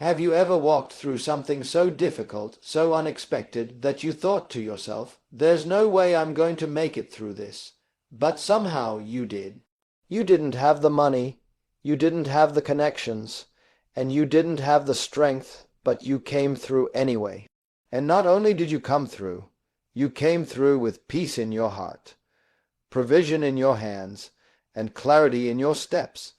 Have you ever walked through something so difficult, so unexpected, that you thought to yourself, "There's no way I'm going to make it through this," but somehow you did? You didn't have the money, you didn't have the connections, and you didn't have the strength, but you came through anyway. And not only did you come through, you came through with peace in your heart, provision in your hands, and clarity in your steps.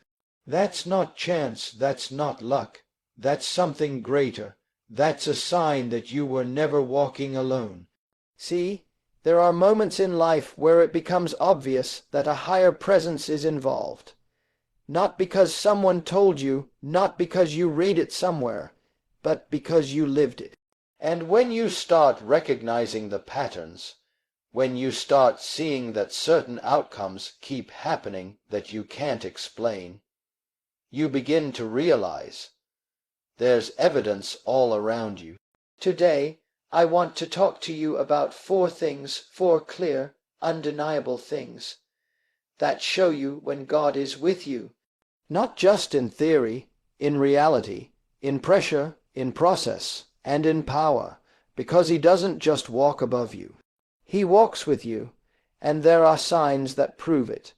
That's not chance, that's not luck. That's something greater. That's a sign that you were never walking alone. See, there are moments in life where it becomes obvious that a higher presence is involved. Not because someone told you, not because you read it somewhere, but because you lived it. And when you start recognizing the patterns, when you start seeing that certain outcomes keep happening that you can't explain, you begin to realize there's evidence all around you. Today, I want to talk to you about 4 things, 4 clear, undeniable things that show you when God is with you. Not just in theory, in reality, in pressure, in process, and in power, because He doesn't just walk above you. He walks with you, and there are signs that prove it.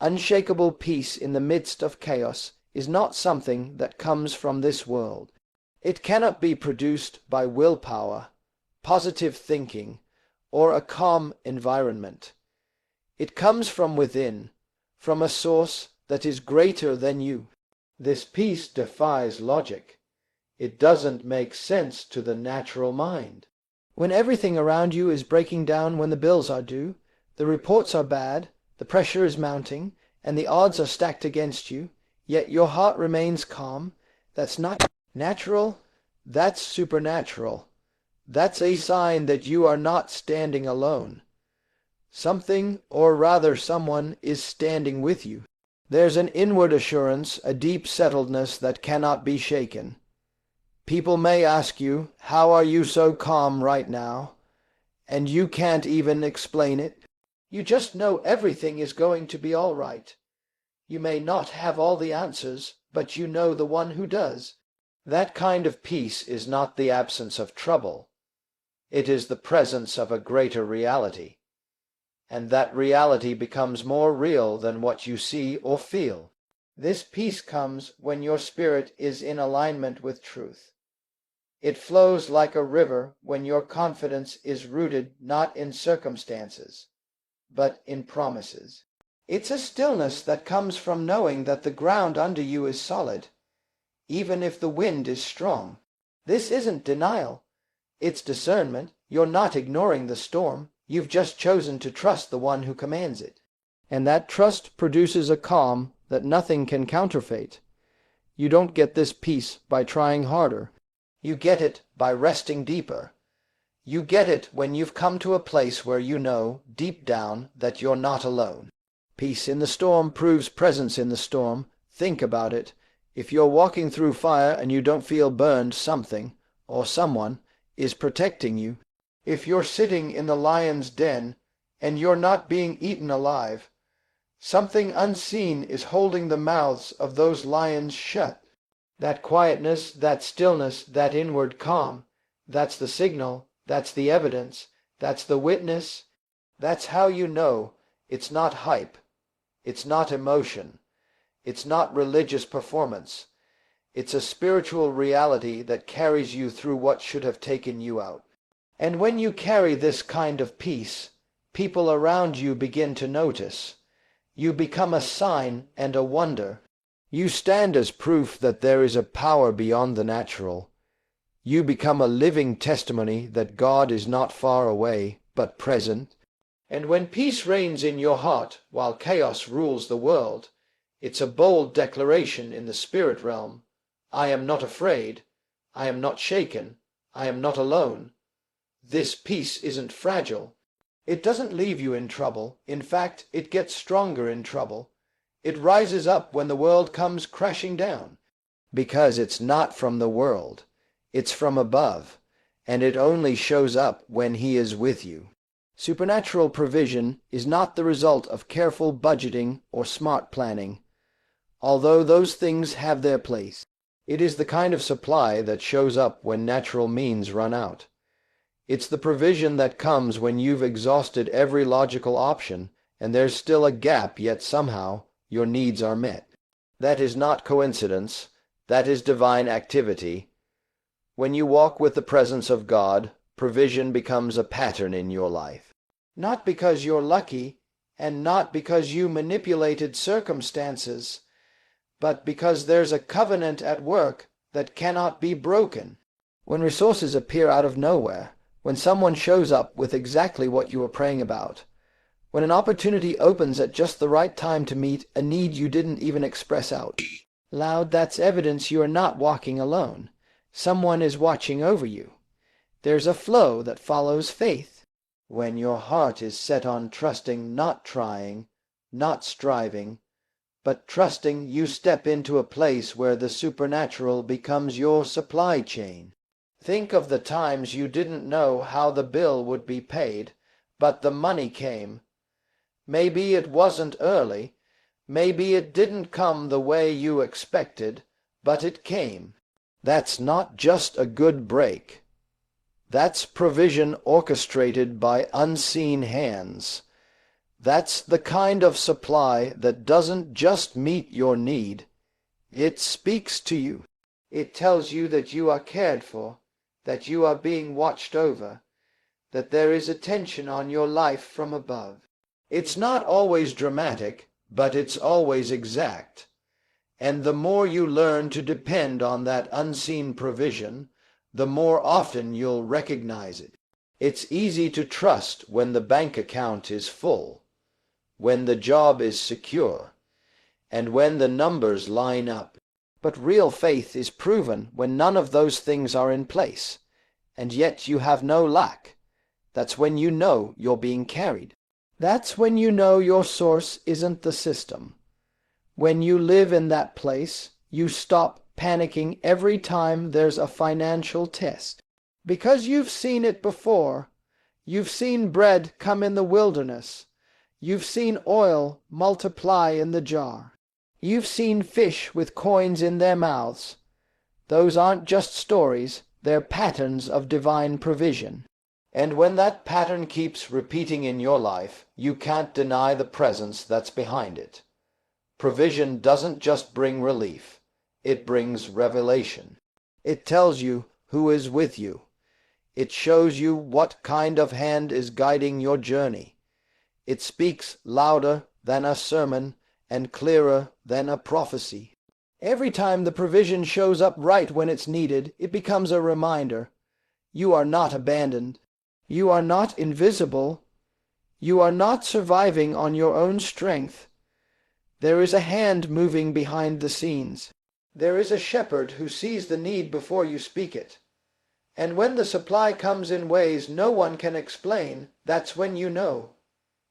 Unshakable peace in the midst of chaos is not something that comes from this world. It cannot be produced by willpower, positive thinking, or a calm environment. It comes from within, from a source that is greater than you. This peace defies logic. It doesn't make sense to the natural mind. When everything around you is breaking down, when the bills are due, the reports are bad, the pressure is mounting, and the odds are stacked against you, yet your heart remains calm, that's not natural, that's supernatural. That's a sign that you are not standing alone. Something, or rather someone, is standing with you. There's an inward assurance, a deep settledness that cannot be shaken. People may ask you, "How are you so calm right now?" And you can't even explain it. You just know everything is going to be all right. You may not have all the answers, but you know the one who does. That kind of peace is not the absence of trouble. It is the presence of a greater reality. And that reality becomes more real than what you see or feel. This peace comes when your spirit is in alignment with truth. It flows like a river when your confidence is rooted not in circumstances, but in promises. It's a stillness that comes from knowing that the ground under you is solid, even if the wind is strong. This isn't denial. It's discernment. You're not ignoring the storm. You've just chosen to trust the one who commands it. And that trust produces a calm that nothing can counterfeit. You don't get this peace by trying harder. You get it by resting deeper. You get it when you've come to a place where you know, deep down, that you're not alone. Peace in the storm proves presence in the storm. Think about it. If you're walking through fire and you don't feel burned, something, or someone, is protecting you. If you're sitting in the lion's den and you're not being eaten alive, something unseen is holding the mouths of those lions shut. That quietness, that stillness, that inward calm, that's the signal, that's the evidence, that's the witness. That's how you know it's not hype, it's not emotion, it's not religious performance. It's a spiritual reality that carries you through what should have taken you out. And when you carry this kind of peace, people around you begin to notice. You become a sign and a wonder. You stand as proof that there is a power beyond the natural. You become a living testimony that God is not far away, but present. And when peace reigns in your heart while chaos rules the world, it's a bold declaration in the spirit realm. I am not afraid. I am not shaken. I am not alone. This peace isn't fragile. It doesn't leave you in trouble. In fact, it gets stronger in trouble. It rises up when the world comes crashing down. Because it's not from the world. It's from above. And it only shows up when He is with you. Supernatural provision is not the result of careful budgeting or smart planning, although those things have their place. It is the kind of supply that shows up when natural means run out. It's the provision that comes when you've exhausted every logical option and there's still a gap, yet somehow your needs are met. That is not coincidence. That is divine activity. When you walk with the presence of God, provision becomes a pattern in your life. Not because you're lucky, and not because you manipulated circumstances, but because there's a covenant at work that cannot be broken. When resources appear out of nowhere, when someone shows up with exactly what you were praying about, when an opportunity opens at just the right time to meet a need you didn't even express out loud, that's evidence you are not walking alone. Someone is watching over you. There's a flow that follows faith. When your heart is set on trusting, not trying, not striving, but trusting, you step into a place where the supernatural becomes your supply chain. Think of the times you didn't know how the bill would be paid, but the money came. Maybe it wasn't early, maybe it didn't come the way you expected, but it came. That's not just a good break. That's provision orchestrated by unseen hands. That's the kind of supply that doesn't just meet your need. It speaks to you. It tells you that you are cared for, that you are being watched over, that there is attention on your life from above. It's not always dramatic, but it's always exact. And the more you learn to depend on that unseen provision, the more often you'll recognize it. It's easy to trust when the bank account is full, when the job is secure, and when the numbers line up. But real faith is proven when none of those things are in place, and yet you have no lack. That's when you know you're being carried. That's when you know your source isn't the system. When you live in that place, you stop panicking every time there's a financial test. Because you've seen it before. You've seen bread come in the wilderness. You've seen oil multiply in the jar. You've seen fish with coins in their mouths. Those aren't just stories, they're patterns of divine provision. And when that pattern keeps repeating in your life, you can't deny the presence that's behind it. Provision doesn't just bring relief, it brings revelation. It tells you who is with you. It shows you what kind of hand is guiding your journey. It speaks louder than a sermon and clearer than a prophecy. Every time the provision shows up right when it's needed, it becomes a reminder. You are not abandoned. You are not invisible. You are not surviving on your own strength. There is a hand moving behind the scenes. There is a shepherd who sees the need before you speak it. And when the supply comes in ways no one can explain, that's when you know.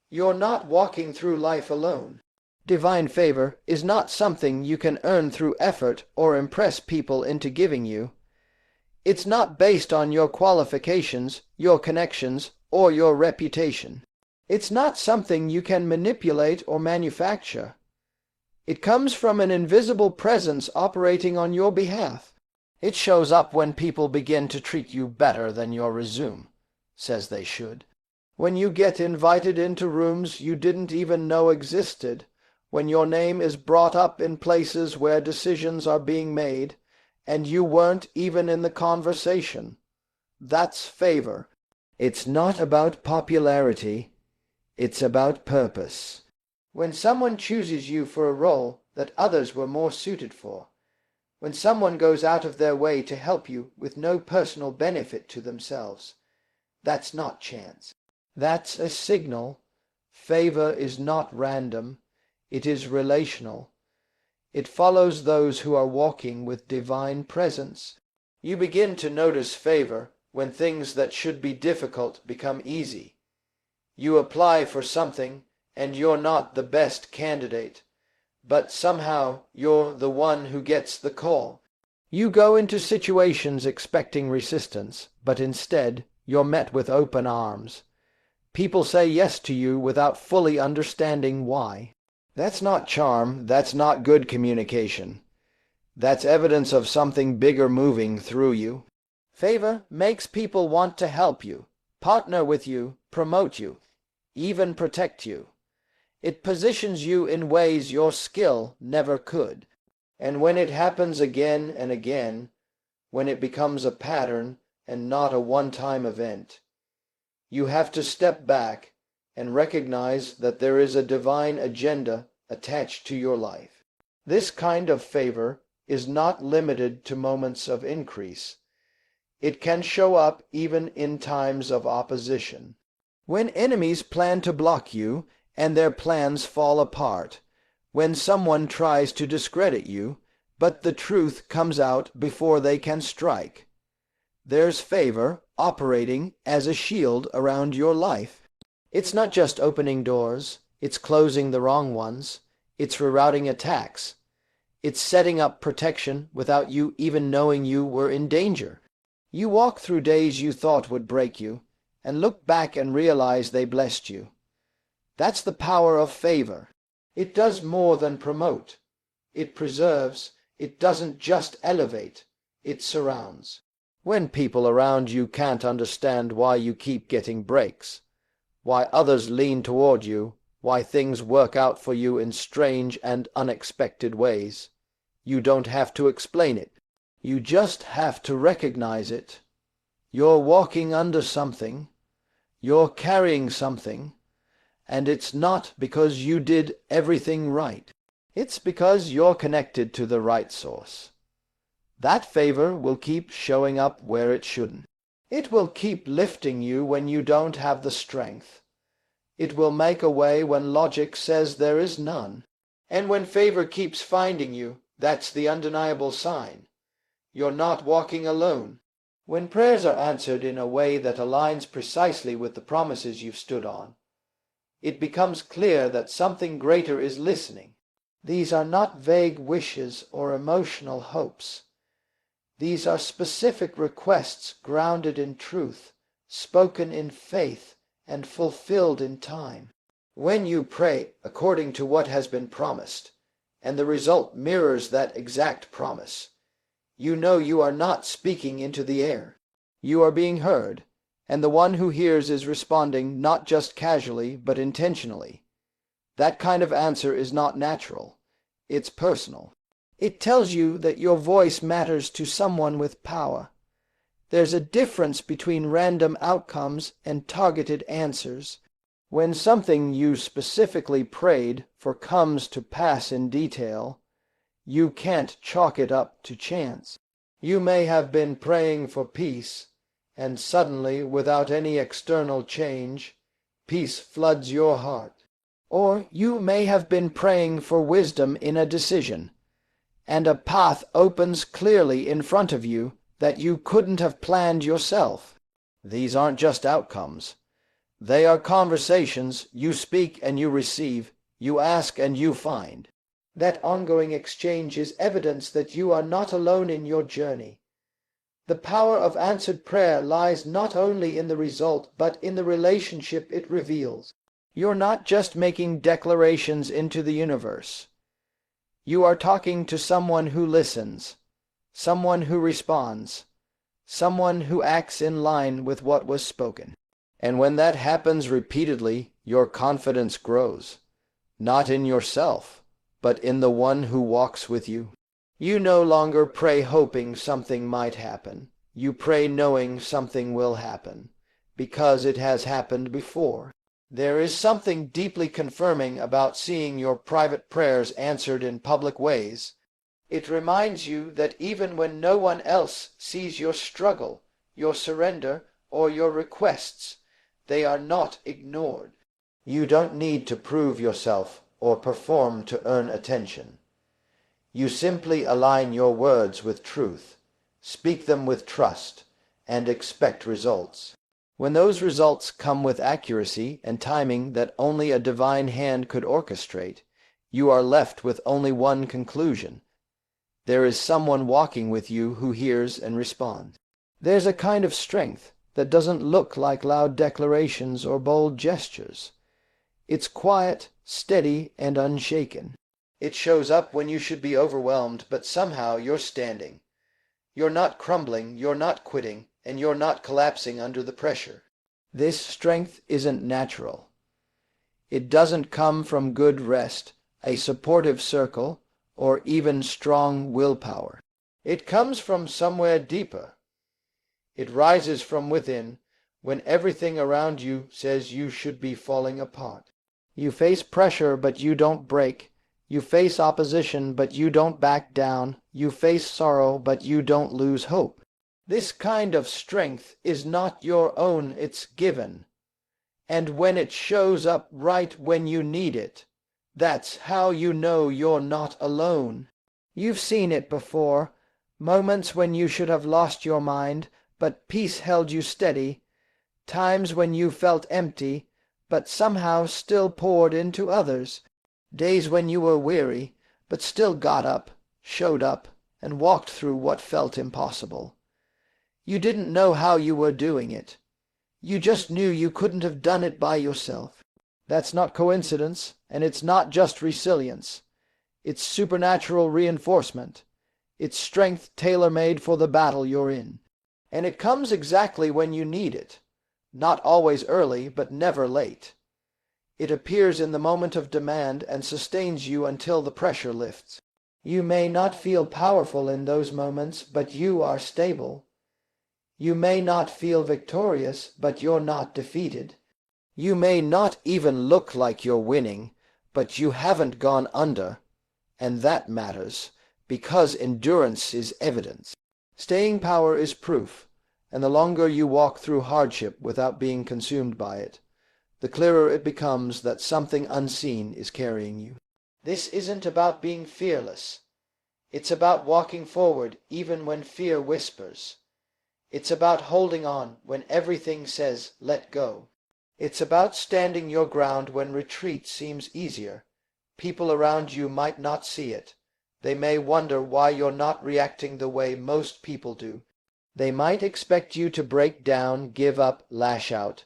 You're not walking through life alone. Divine favor is not something you can earn through effort or impress people into giving you. It's not based on your qualifications, your connections, or your reputation. It's not something you can manipulate or manufacture. It comes from an invisible presence operating on your behalf. It shows up when people begin to treat you better than your resume says they should. When you get invited into rooms you didn't even know existed, when your name is brought up in places where decisions are being made, and you weren't even in the conversation. That's favor. It's not about popularity. It's about purpose. When someone chooses you for a role that others were more suited for, when someone goes out of their way to help you with no personal benefit to themselves, that's not chance. That's a signal. Favor is not random. It is relational. It follows those who are walking with divine presence. You begin to notice favor when things that should be difficult become easy. You apply for something and you're not the best candidate, but somehow you're the one who gets the call. You go into situations expecting resistance, but instead you're met with open arms. People say yes to you without fully understanding why. That's not charm, that's not good communication. That's evidence of something bigger moving through you. Favor makes people want to help you, partner with you, promote you, even protect you. It positions you in ways your skill never could. And when it happens again and again, when it becomes a pattern and not a one-time event, you have to step back and recognize that there is a divine agenda attached to your life. This kind of favor is not limited to moments of increase. It can show up even in times of opposition. When enemies plan to block you and their plans fall apart, when someone tries to discredit you, but the truth comes out before they can strike, there's favor operating as a shield around your life. It's not just opening doors, it's closing the wrong ones, it's rerouting attacks. It's setting up protection without you even knowing you were in danger. You walk through days you thought would break you, and look back and realize they blessed you. That's the power of favor. It does more than promote. It preserves. It doesn't just elevate. It surrounds. When people around you can't understand why you keep getting breaks, why others lean toward you, why things work out for you in strange and unexpected ways, you don't have to explain it. You just have to recognize it. You're walking under something. You're carrying something. And it's not because you did everything right. It's because you're connected to the right source. That favor will keep showing up where it shouldn't. It will keep lifting you when you don't have the strength. It will make a way when logic says there is none. And when favor keeps finding you, that's the undeniable sign. You're not walking alone. When prayers are answered in a way that aligns precisely with the promises you've stood on, it becomes clear that something greater is listening. These are not vague wishes or emotional hopes. These are specific requests grounded in truth, spoken in faith, and fulfilled in time. When you pray according to what has been promised, and the result mirrors that exact promise, you know you are not speaking into the air. You are being heard, and the one who hears is responding not just casually but intentionally. That kind of answer is not natural. It's personal. It tells you that your voice matters to someone with power. There's a difference between random outcomes and targeted answers. When something you specifically prayed for comes to pass in detail, you can't chalk it up to chance. You may have been praying for peace, and suddenly, without any external change, peace floods your heart. Or you may have been praying for wisdom in a decision, and a path opens clearly in front of you that you couldn't have planned yourself. These aren't just outcomes. They are conversations. You speak and you receive, you ask and you find. That ongoing exchange is evidence that you are not alone in your journey. The power of answered prayer lies not only in the result, but in the relationship it reveals. You're not just making declarations into the universe. You are talking to someone who listens, someone who responds, someone who acts in line with what was spoken. And when that happens repeatedly, your confidence grows, not in yourself, but in the one who walks with you. You no longer pray hoping something might happen. You pray knowing something will happen, because it has happened before. There is something deeply confirming about seeing your private prayers answered in public ways. It reminds you that even when no one else sees your struggle, your surrender, or your requests, they are not ignored. You don't need to prove yourself or perform to earn attention. You simply align your words with truth, speak them with trust, and expect results. When those results come with accuracy and timing that only a divine hand could orchestrate, you are left with only one conclusion. There is someone walking with you who hears and responds. There's a kind of strength that doesn't look like loud declarations or bold gestures. It's quiet, steady, and unshaken. It shows up when you should be overwhelmed, but somehow you're standing. You're not crumbling, you're not quitting, and you're not collapsing under the pressure. This strength isn't natural. It doesn't come from good rest, a supportive circle, or even strong willpower. It comes from somewhere deeper. It rises from within when everything around you says you should be falling apart. You face pressure, but you don't break. You face opposition, but you don't back down. You face sorrow, but you don't lose hope. This kind of strength is not your own, it's given. And when it shows up right when you need it, that's how you know you're not alone. You've seen it before, moments when you should have lost your mind, but peace held you steady, times when you felt empty, but somehow still poured into others, days when you were weary, but still got up, showed up, and walked through what felt impossible. You didn't know how you were doing it. You just knew you couldn't have done it by yourself. That's not coincidence, and it's not just resilience. It's supernatural reinforcement. It's strength tailor-made for the battle you're in. And it comes exactly when you need it. Not always early, but never late. It appears in the moment of demand and sustains you until the pressure lifts. You may not feel powerful in those moments, but you are stable. You may not feel victorious, but you're not defeated. You may not even look like you're winning, but you haven't gone under, and that matters, because endurance is evidence. Staying power is proof, and the longer you walk through hardship without being consumed by it, the clearer it becomes that something unseen is carrying you. This isn't about being fearless. It's about walking forward even when fear whispers. It's about holding on when everything says, let go. It's about standing your ground when retreat seems easier. People around you might not see it. They may wonder why you're not reacting the way most people do. They might expect you to break down, give up, lash out.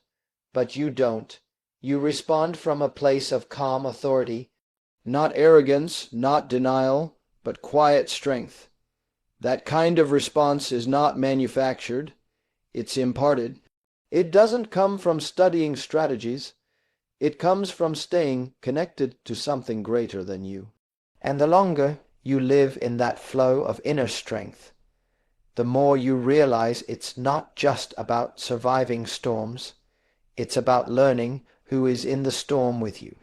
But you don't. You respond from a place of calm authority. Not arrogance, not denial, but quiet strength. That kind of response is not manufactured. It's imparted. It doesn't come from studying strategies. It comes from staying connected to something greater than you. And the longer you live in that flow of inner strength, the more you realize it's not just about surviving storms. It's about learning who is in the storm with you.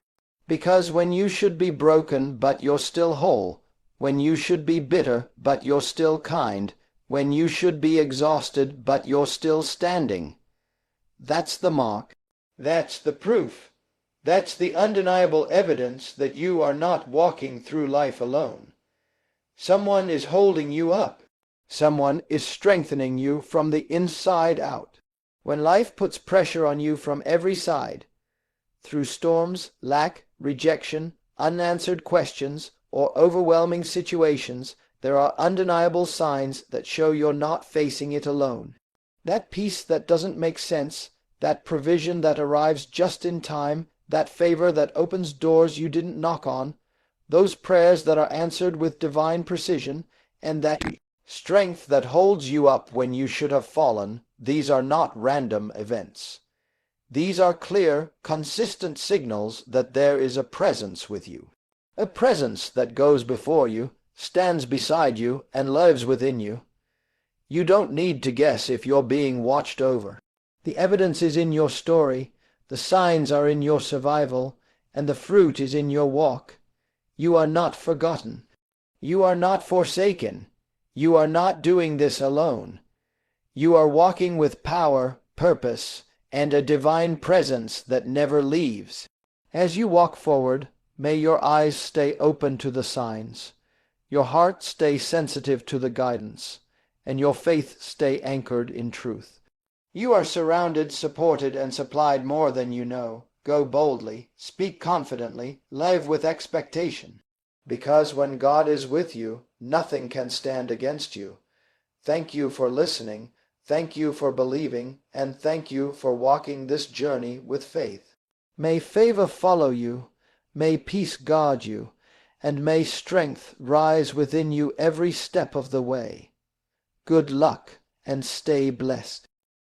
Because when you should be broken but you're still whole, when you should be bitter but you're still kind, when you should be exhausted but you're still standing, that's the mark. That's the proof. That's the undeniable evidence that you are not walking through life alone. Someone is holding you up. Someone is strengthening you from the inside out. When life puts pressure on you from every side, through storms, lack, rejection, unanswered questions, or overwhelming situations, there are undeniable signs that show you're not facing it alone. That peace that doesn't make sense, that provision that arrives just in time, that favor that opens doors you didn't knock on, those prayers that are answered with divine precision, and that strength that holds you up when you should have fallen, these are not random events. These are clear, consistent signals that there is a presence with you. A presence that goes before you, stands beside you, and lives within you. You don't need to guess if you're being watched over. The evidence is in your story, the signs are in your survival, and the fruit is in your walk. You are not forgotten. You are not forsaken. You are not doing this alone. You are walking with power, purpose, and a divine presence that never leaves. As you walk forward, may your eyes stay open to the signs, your heart stay sensitive to the guidance, and your faith stay anchored in truth. You are surrounded, supported, and supplied more than you know. Go boldly, speak confidently, live with expectation. Because when God is with you, nothing can stand against you. Thank you for listening, thank you for believing, and thank you for walking this journey with faith. May favor follow you, may peace guard you, and may strength rise within you every step of the way. Good luck, and stay blessed.